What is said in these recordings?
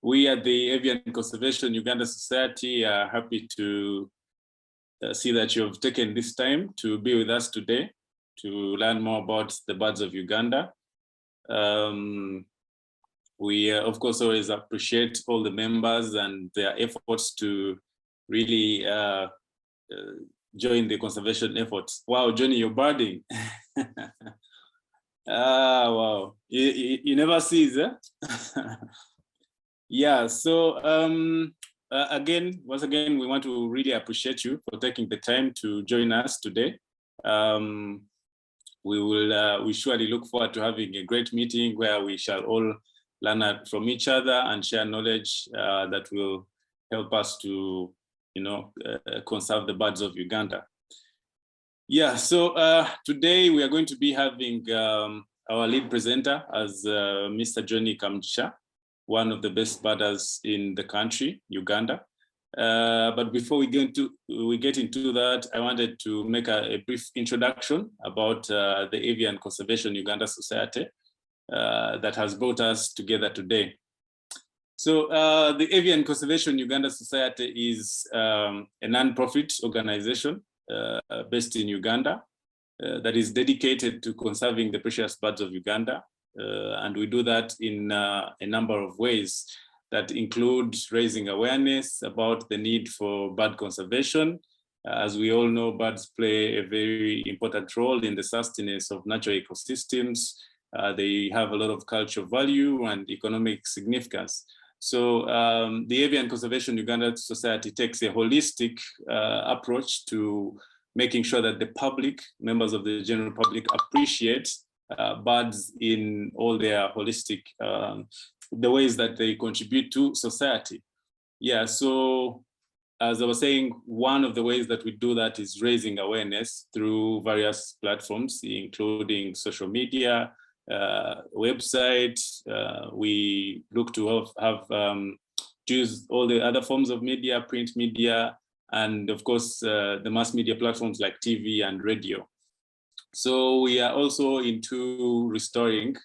We at the Avian Conservation Uganda Society are happy to see that you've taken this time to be with us today to learn more about the birds of Uganda. We, of course, always appreciate all the members and their efforts to really join the conservation efforts. Wow, Johnny, you're birding. Wow, you never cease, eh? Yeah, so once again, we want to really appreciate you for taking the time to join us today. We surely look forward to having a great meeting where we shall all learn from each other and share knowledge that will help us to, conserve the birds of Uganda. Yeah, so today we are going to be having our lead presenter as Mr. Johnnie Kamugisha, one of the best birders in the country, Uganda. But before we get into that, I wanted to make a brief introduction about the Avian Conservation Uganda Society that has brought us together today. So the Avian Conservation Uganda Society is a non-profit organization based in Uganda that is dedicated to conserving the precious birds of Uganda. And we do that in a number of ways that include raising awareness about the need for bird conservation. As we all know, birds play a very important role in the sustenance of natural ecosystems. They have a lot of cultural value and economic significance. So the Avian Conservation Uganda Society takes a holistic approach to making sure that the public, members of the general public, appreciate birds in all their holistic, the ways that they contribute to society. Yeah, so as I was saying, one of the ways that we do that is raising awareness through various platforms, including social media, website. We look to use all the other forms of media, print media, and of course, the mass media platforms like TV and radio. So we are also into restoring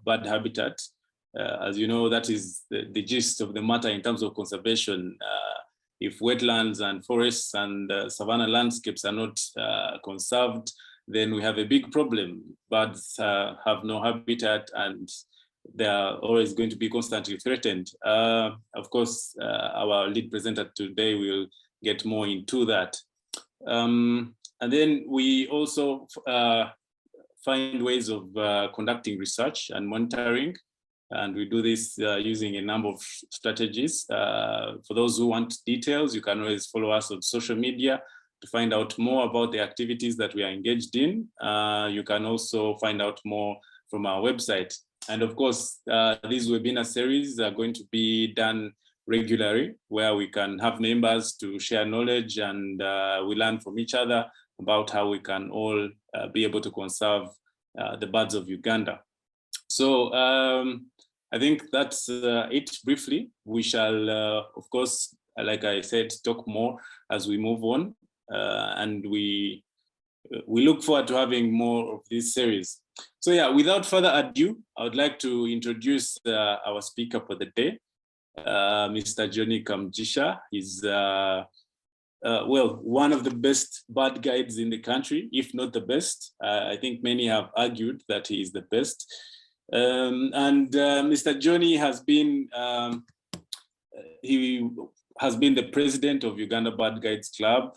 bird habitat. As you know, that is the gist of the matter in terms of conservation. If wetlands and forests and savanna landscapes are not conserved, then we have a big problem. Birds have no habitat and they are always going to be constantly threatened. Of course, our lead presenter today will get more into that. And then we also find ways of conducting research and monitoring. And we do this using a number of strategies. For those who want details, you can always follow us on social media to find out more about the activities that we are engaged in. You can also find out more from our website. And of course, these webinar series are going to be done regularly, where we can have members to share knowledge and we learn from each other about how we can all be able to conserve the birds of Uganda. So I think that's it briefly. We shall, of course, like I said, talk more as we move on. And we look forward to having more of this series. So yeah, without further ado, I would like to introduce our speaker for the day, Mr. Johnnie Kamugisha. He's one of the best bird guides in the country, if not the best. I think many have argued that he is the best. Mr. Johnnie has been the president of Uganda Bird Guides Club.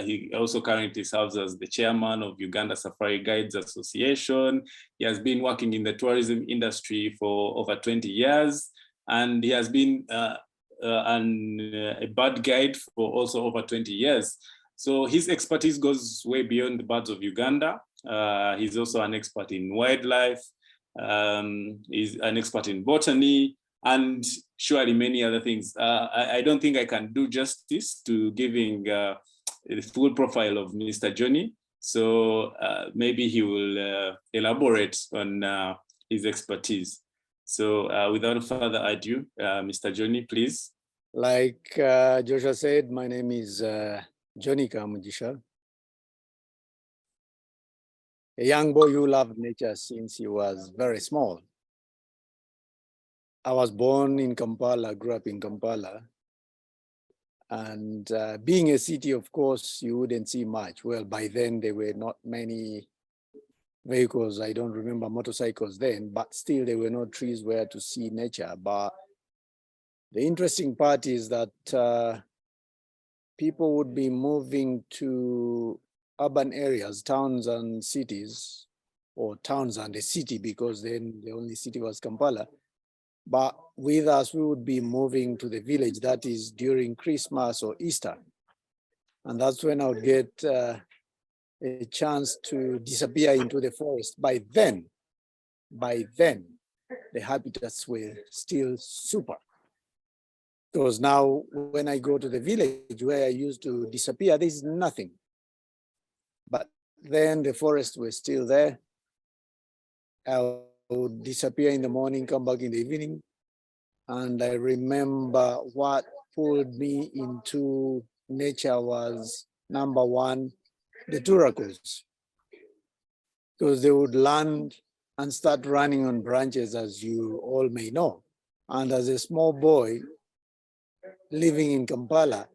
He also currently serves as the chairman of Uganda Safari Guides Association. He has been working in the tourism industry for over 20 years, and he has been a bird guide for also over 20 years. So his expertise goes way beyond the birds of Uganda. He's also an expert in wildlife. He's an expert in botany, and surely many other things. I don't think I can do justice to giving the full profile of Mr. Johnnie. So maybe he will elaborate on his expertise. So without further ado, Mr. Johnnie, please. Like Joshua said, my name is Johnnie Kamugisha, a young boy who loved nature since he was very small. I was born in Kampala, grew up in Kampala. And being a city, of course, you wouldn't see much. Well, by then there were not many vehicles. I don't remember motorcycles then, but still there were no trees where to see nature. But the interesting part is that people would be moving to urban areas, towns and cities, or towns and a city, because then the only city was Kampala. But with us, we would be moving to the village, that is during Christmas or Easter. And that's when I would get a chance to disappear into the forest. By then, the habitats were still super. Because now when I go to the village where I used to disappear, there's nothing. But then the forests were still there. I would disappear in the morning, come back in the evening. And I remember what pulled me into nature was, number one, the turacos. Because they would land and start running on branches, as you all may know. And as a small boy living in Kampala,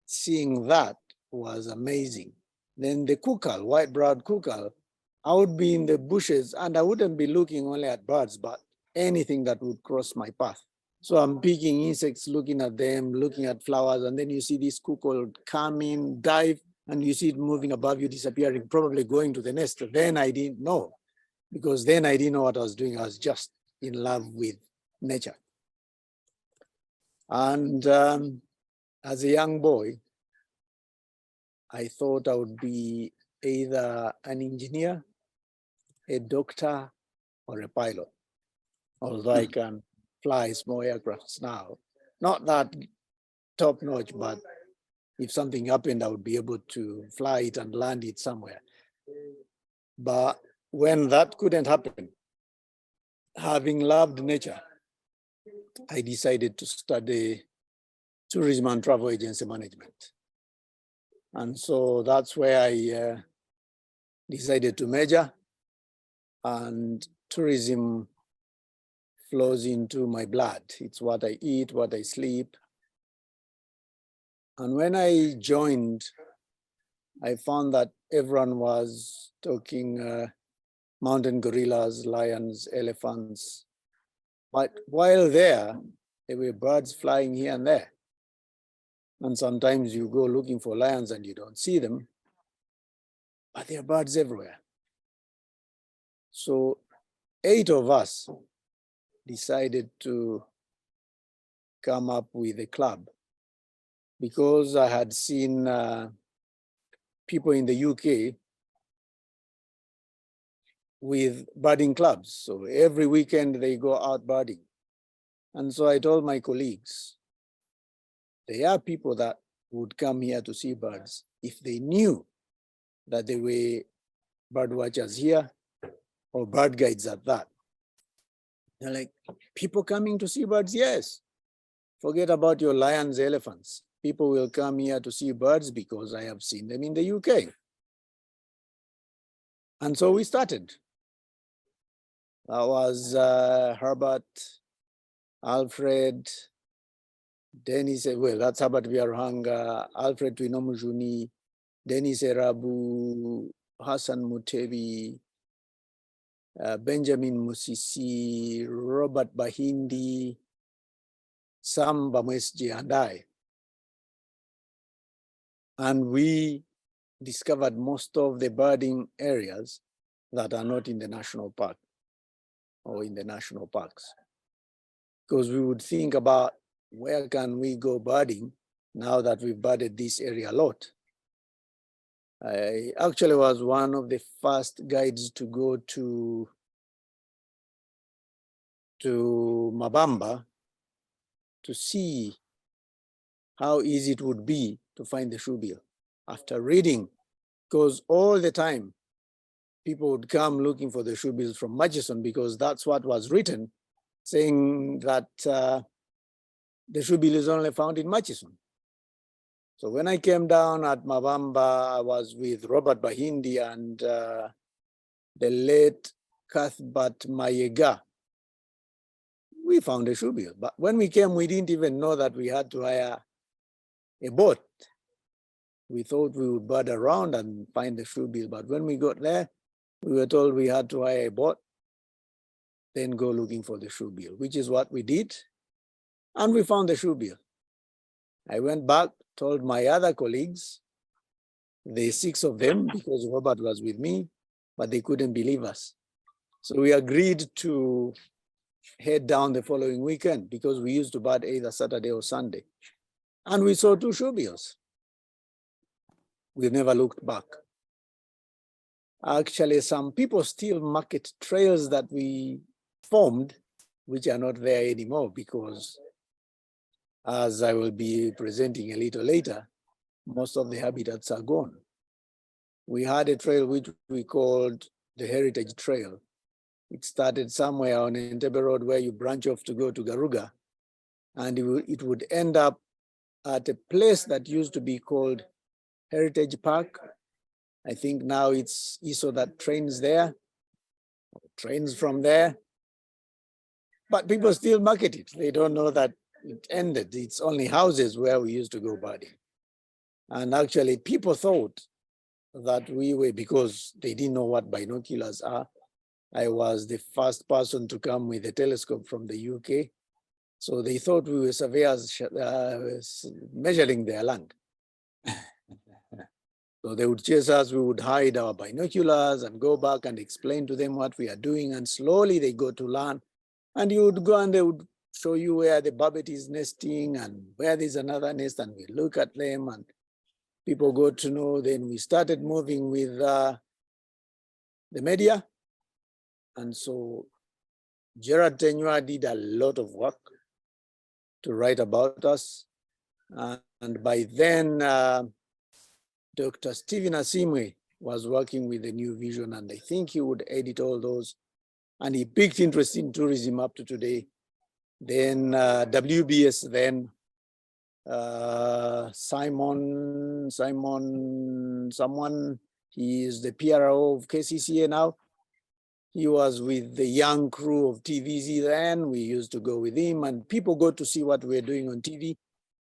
seeing that was amazing. Then the kukal, white-browed kukal, I would be in the bushes and I wouldn't be looking only at birds, but anything that would cross my path. So I'm picking insects, looking at them, looking at flowers, and then you see this kukal come in, dive, and you see it moving above you, disappearing, probably going to the nest. Then I didn't know, because then I didn't know what I was doing. I was just in love with nature. And as a young boy, I thought I would be either an engineer, a doctor, or a pilot. Although I can fly small aircrafts now. Not that top notch, but if something happened, I would be able to fly it and land it somewhere. But when that couldn't happen, having loved nature, I decided to study tourism and travel agency management. And so that's where I decided to major, and tourism flows into my blood. It's what I eat, what I sleep. And when I joined, I found that everyone was talking mountain gorillas, lions, elephants. But while there were birds flying here and there. And sometimes you go looking for lions and you don't see them, but there are birds everywhere. So 8 of us decided to come up with a club, because I had seen people in the UK with birding clubs. So every weekend they go out birding. And so I told my colleagues, there are people that would come here to see birds if they knew that there were bird watchers here, or bird guides at that. They're like, people coming to see birds? Yes. Forget about your lions, elephants. People will come here to see birds because I have seen them in the UK. And so we started. That was Herbert, Alfred, Dennis, well, that's Herbert Biaruhanga, Alfred Twinomujuni, Dennis Erabu, Hassan Mutebi, Benjamin Musisi, Robert Bahindi, Sam Bamwesji, and I. And we discovered most of the birding areas that are not in the national park or in the national parks. Because we would think about, where can we go birding now that we've birded this area a lot? I actually was one of the first guides to go to Mabamba to see how easy it would be to find the shoebill after reading, because all the time people would come looking for the shoebills from Murchison, because that's what was written, saying that the shoebill is only found in Murchison. So when I came down at Mabamba, I was with Robert Bahindi and the late Cuthbert Mayega. we found a shoebill. But when we came, we didn't even know that we had to hire a boat. We thought we would bird around and find the shoebill. But when we got there, we were told we had to hire a boat, then go looking for the shoebill, which is what we did. And we found the shoebill. I went back, told my other colleagues, the 6 of them, because Robert was with me, but they couldn't believe us. So we agreed to head down the following weekend because we used to bird either Saturday or Sunday. And we saw 2 shoebills. We've never looked back. Actually, some people still market trails that we formed, which are not there anymore because, as I will be presenting a little later, most of the habitats are gone. We had a trail which we called the Heritage Trail. It started somewhere on Entebbe Road where you branch off to go to Garuga, and it would end up at a place that used to be called Heritage Park. I think now it's ISO that trains there, trains from there. But people still market it. They don't know that it ended. It's only houses where we used to go birding. And actually people thought that we were, because they didn't know what binoculars are. I was the first person to come with a telescope from the UK. So they thought we were surveyors measuring their land. So they would chase us, we would hide our binoculars and go back and explain to them what we are doing. And slowly they go to learn. And you would go and they would show you where the barbet is nesting and where there's another nest, and we look at them and people got to know. Then we started moving with the media. And so Gerard Tenua did a lot of work to write about us. And by then, Dr. Stephen Asimwe was working with the New Vision, and I think he would edit all those. And he picked interest in tourism up to today. Then WBS, then someone, he is the PRO of KCCA now. He was with the young crew of TVZ then. We used to go with him, and people got to see what we're doing on TV,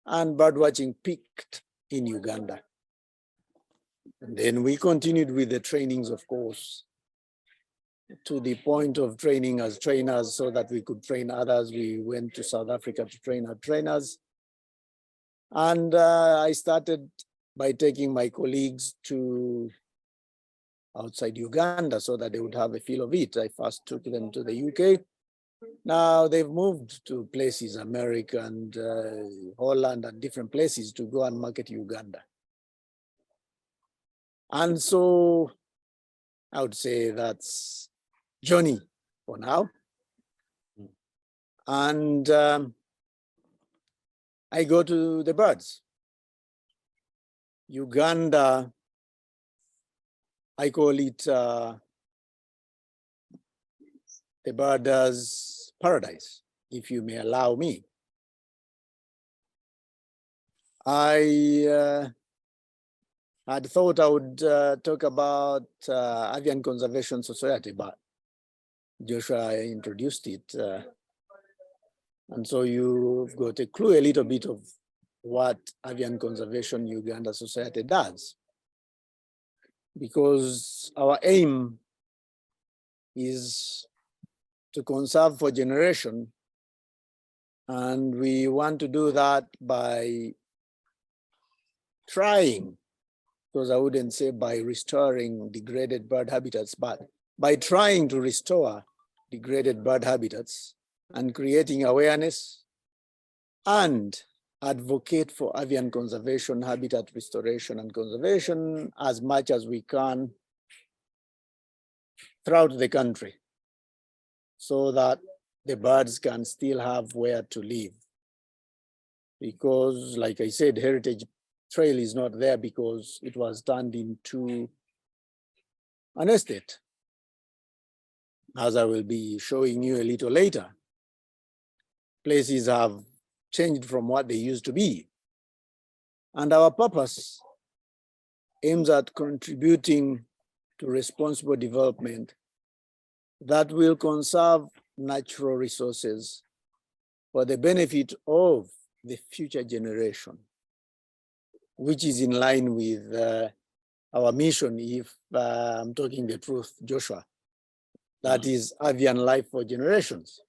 and birdwatching peaked in Uganda. And then we continued with the trainings, of course, to the point of training as trainers so that we could train others. We went to South Africa to train our trainers. And I started by taking my colleagues to outside Uganda so that they would have a feel of it. I first took them to the UK. Now they've moved to places, America and Holland and different places to go and market Uganda. And so I would say that's Johnnie for now. And I go to the birds. Uganda, I call it the birders' paradise, if you may allow me. I had thought I would talk about Avian Conservation Society, but Joshua introduced it. And so you've got a clue a little bit of what Avian Conservation Uganda Society does. Because our aim is to conserve for generation. And we want to do that by trying, because I wouldn't say by restoring degraded bird habitats, but by trying to restore degraded bird habitats and creating awareness and advocate for avian conservation, habitat restoration and conservation as much as we can throughout the country so that the birds can still have where to live. Because like I said, Heritage Trail is not there because it was turned into an estate, as I will be showing you a little later. Places have changed from what they used to be. And our purpose aims at contributing to responsible development that will conserve natural resources for the benefit of the future generation, which is in line with our mission, if I'm talking the truth, Joshua. That is avian life for generations.